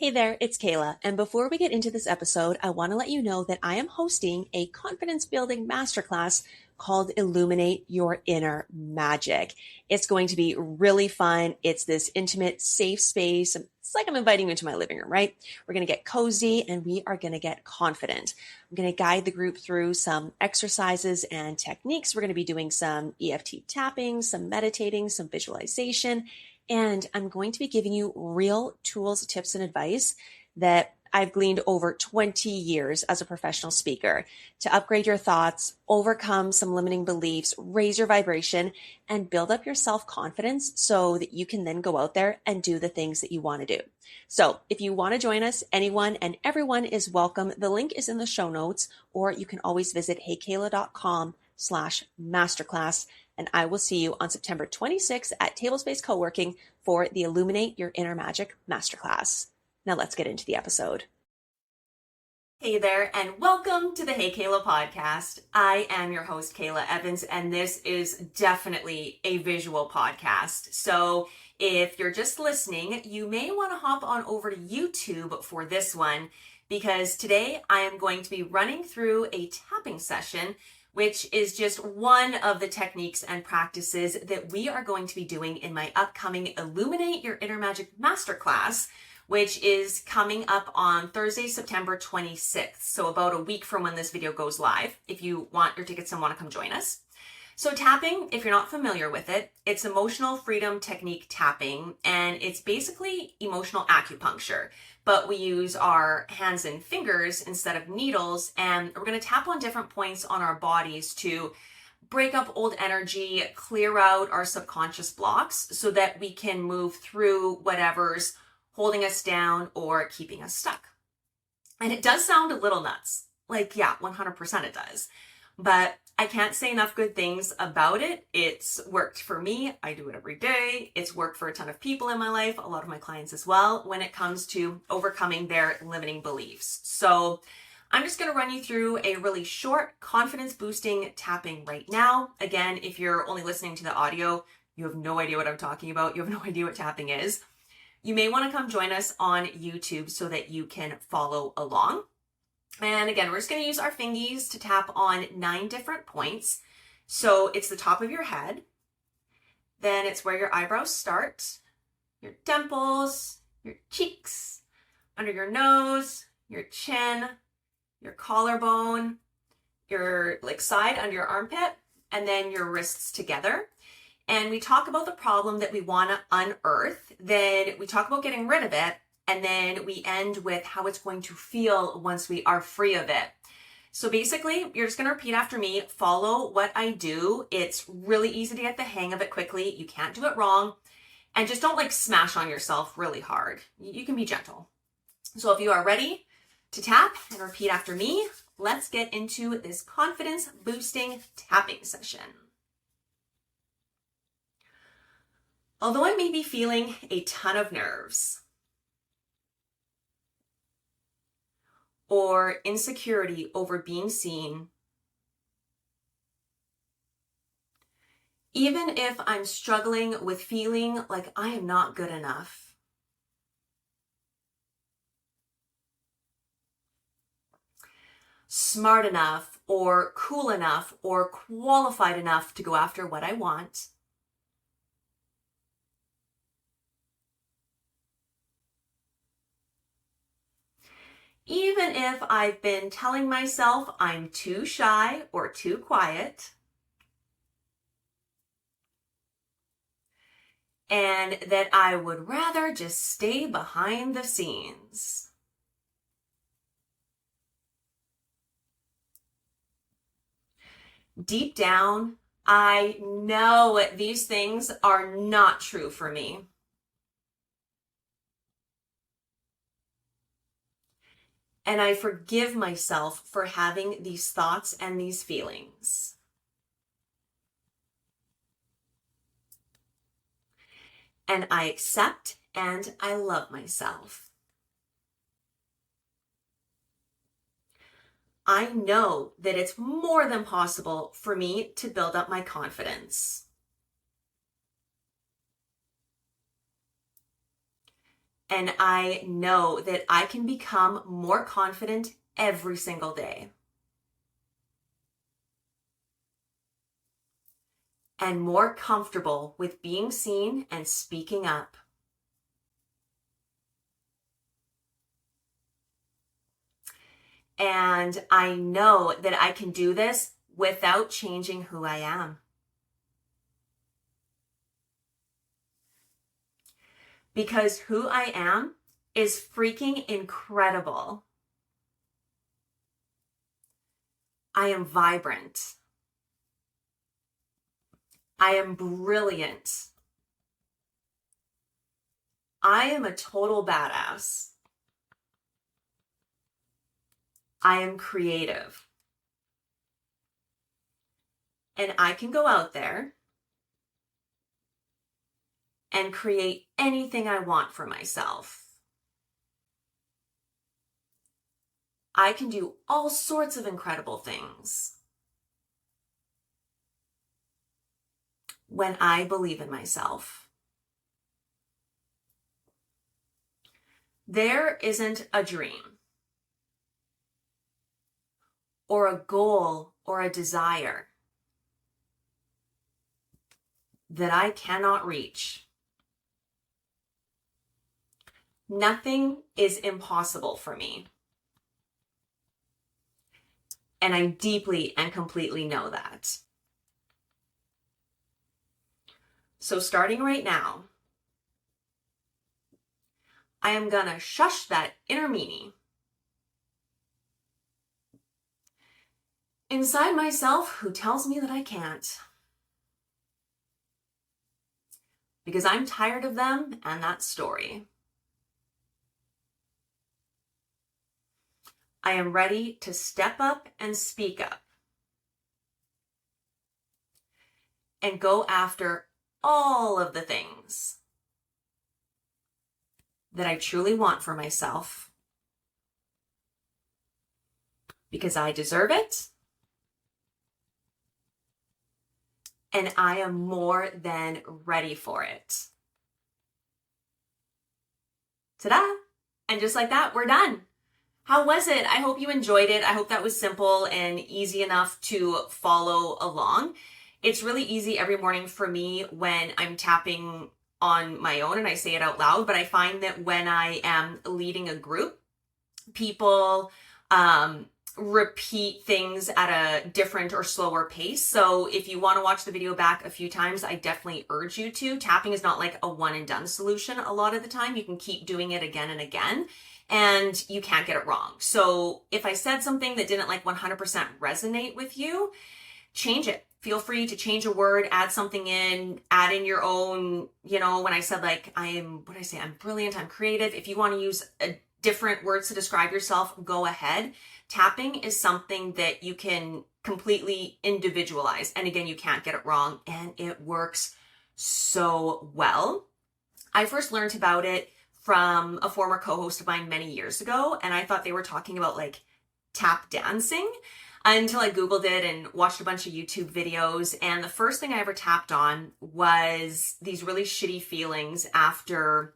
Hey there, it's Kayla. And before we get into this episode, I want to let you know that I am hosting a confidence building masterclass called Illuminate Your Inner Magic. It's going to be really fun. It's this intimate, safe space. It's like I'm inviting you into my living room, right? We're going to get cozy and we are going to get confident. I'm going to guide the group through some exercises and techniques. We're going to be doing some EFT tapping, some meditating, some visualization. And I'm going to be giving you real tools, tips, and advice that I've gleaned over 20 years as a professional speaker to upgrade your thoughts, overcome some limiting beliefs, raise your vibration, and build up your self-confidence so that you can then go out there and do the things that you want to do. So if you want to join us, anyone and everyone is welcome. The link is in the show notes, or you can always visit heykayla.com/masterclass. And I will see you on September 26th at Tablespace Co-working for the Illuminate Your Inner Magic Masterclass. Now let's get into the episode. Hey there, and welcome to the Hey Kahla Podcast. I am your host, Kayla Evans, and this is definitely a visual podcast. So if you're just listening, you may want to hop on over to YouTube for this one, because today I am going to be running through a tapping session, which is just one of the techniques and practices that we are going to be doing in my upcoming Illuminate Your Inner Magic Masterclass, which is coming up on Thursday, September 26th. So about a week from when this video goes live, if you want your tickets and want to come join us. So tapping, if you're not familiar with it, it's emotional freedom technique tapping, and it's basically emotional acupuncture, but we use our hands and fingers instead of needles, and we're going to tap on different points on our bodies to break up old energy, clear out our subconscious blocks so that we can move through whatever's holding us down or keeping us stuck. And it does sound a little nuts. Like, yeah, 100% it does. But I can't say enough good things about it. It's worked for me. I do it every day. It's worked for a ton of people in my life, a lot of my clients as well, when it comes to overcoming their limiting beliefs. So I'm just going to run you through a really short confidence boosting tapping right now. Again, if you're only listening to the audio, you have no idea what I'm talking about. You have no idea what tapping is. You may want to come join us on YouTube so that you can follow along. And again, we're just going to use our fingies to tap on 9 different points. So it's the top of your head. Then it's where your eyebrows start, your temples, your cheeks, under your nose, your chin, your collarbone, your side under your armpit, and then your wrists together. And we talk about the problem that we want to unearth. Then we talk about getting rid of it. And then we end with how it's going to feel once we are free of it. So basically, you're just going to repeat after me, follow what I do. It's really easy to get the hang of it quickly. You can't do it wrong. And just don't smash on yourself really hard. You can be gentle. So if you are ready to tap and repeat after me, let's get into this confidence boosting tapping session. Although I may be feeling a ton of nerves or insecurity over being seen, even if I'm struggling with feeling like I am not good enough, smart enough or cool enough or qualified enough to go after what I want, even if I've been telling myself I'm too shy or too quiet, and that I would rather just stay behind the scenes. Deep down, I know these things are not true for me. And I forgive myself for having these thoughts and these feelings. And I accept and I love myself. I know that it's more than possible for me to build up my confidence. And I know that I can become more confident every single day. And more comfortable with being seen and speaking up. And I know that I can do this without changing who I am. Because who I am is freaking incredible. I am vibrant. I am brilliant. I am a total badass. I am creative. And I can go out there and create anything I want for myself. I can do all sorts of incredible things when I believe in myself. There isn't a dream or a goal or a desire that I cannot reach. Nothing is impossible for me. And I deeply and completely know that. So starting right now, I am gonna shush that inner meanie inside myself who tells me that I can't. Because I'm tired of them and that story. I am ready to step up and speak up and go after all of the things that I truly want for myself because I deserve it and I am more than ready for it. Ta-da! And just like that, we're done. How was it? I hope you enjoyed it. I hope that was simple and easy enough to follow along. It's really easy every morning for me when I'm tapping on my own and I say it out loud, but I find that when I am leading a group, people repeat things at a different or slower pace. So if you want to watch the video back a few times, I definitely urge you to. Tapping is not like a one and done solution a lot of the time. You can keep doing it again and again, and you can't get it wrong. So if I said something that didn't like 100% resonate with you, change it. Feel free to change a word, add something in, add in your own, when I said like, I'm brilliant, I'm creative. If you want to use different words to describe yourself, go ahead. Tapping is something that you can completely individualize. And again, you can't get it wrong. And it works so well. I first learned about it from a former co-host of mine many years ago. And I thought they were talking about like tap dancing until I Googled it and watched a bunch of YouTube videos. And the first thing I ever tapped on was these really shitty feelings after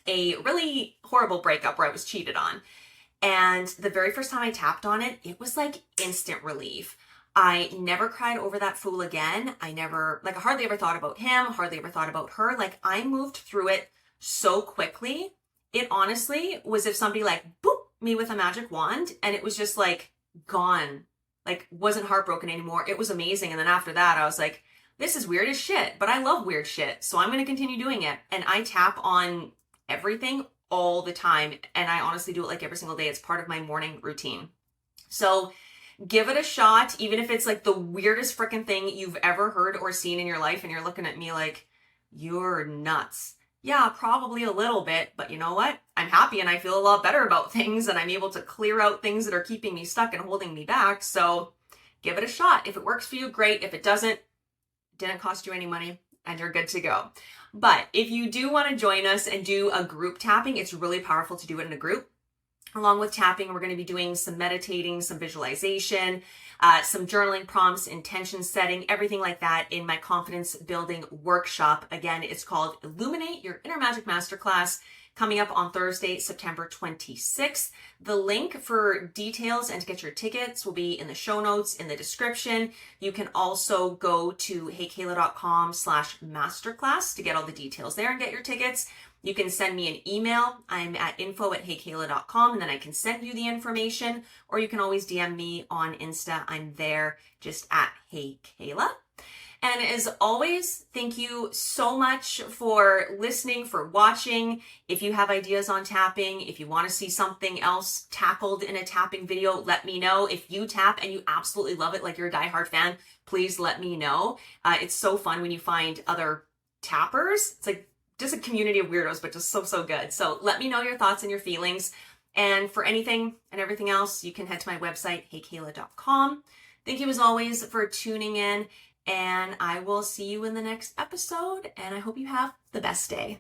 a really horrible breakup where I was cheated on. And the very first time I tapped on it, it was like instant relief. I never cried over that fool again. I hardly ever thought about him, hardly ever thought about her. Like I moved through it so quickly. It honestly was if somebody like boop me with a magic wand and it was just like gone, like wasn't heartbroken anymore. It was amazing. And then after that, I was like, this is weird as shit, but I love weird shit. So I'm going to continue doing it. And I tap on everything all the time. And I honestly do it like every single day. It's part of my morning routine. So give it a shot, even if it's like the weirdest freaking thing you've ever heard or seen in your life. And you're looking at me like, you're nuts. Yeah, probably a little bit, but you know what? I'm happy and I feel a lot better about things and I'm able to clear out things that are keeping me stuck and holding me back. So give it a shot. If it works for you, great. If it doesn't, it didn't cost you any money and you're good to go. But if you do want to join us and do a group tapping, it's really powerful to do it in a group. Along with tapping, we're going to be doing some meditating, some visualization, some journaling prompts, intention setting, everything like that in my confidence building workshop. Again, it's called Illuminate Your Inner Magic Masterclass. coming up on Thursday, September 26th. The link for details and to get your tickets will be in the show notes, in the description. You can also go to heykahla.com/masterclass to get all the details there and get your tickets. You can send me an email. I'm at info@heykahla.com, and then I can send you the information, or you can always DM me on Insta. I'm there just at Hey Kahla. And as always, thank you so much for listening, for watching. If you have ideas on tapping, if you want to see something else tackled in a tapping video, let me know. If you tap and you absolutely love it, like you're a diehard fan, please let me know. It's so fun when you find other tappers. It's like just a community of weirdos, but just so good. So let me know your thoughts and your feelings. And for anything and everything else, you can head to my website, heykahla.com. Thank you as always for tuning in. And I will see you in the next episode, and I hope you have the best day.